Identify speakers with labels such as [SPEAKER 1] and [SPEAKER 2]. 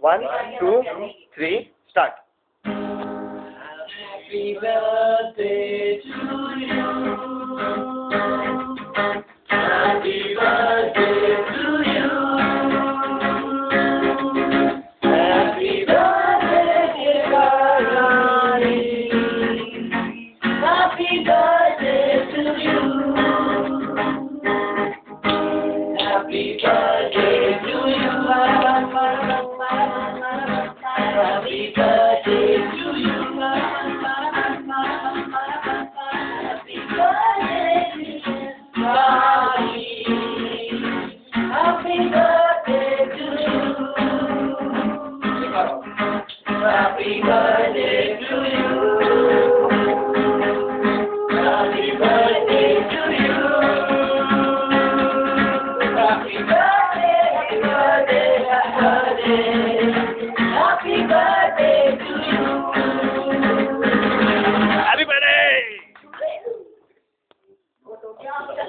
[SPEAKER 1] One, two, three, start.
[SPEAKER 2] Happy birthday to you. Happy birthday to you. Happy birthday, dear Rani. Happy birthday to you. Happy birthday to you. Happy birthday to you. Happy birthday, Rani. Happy birthday.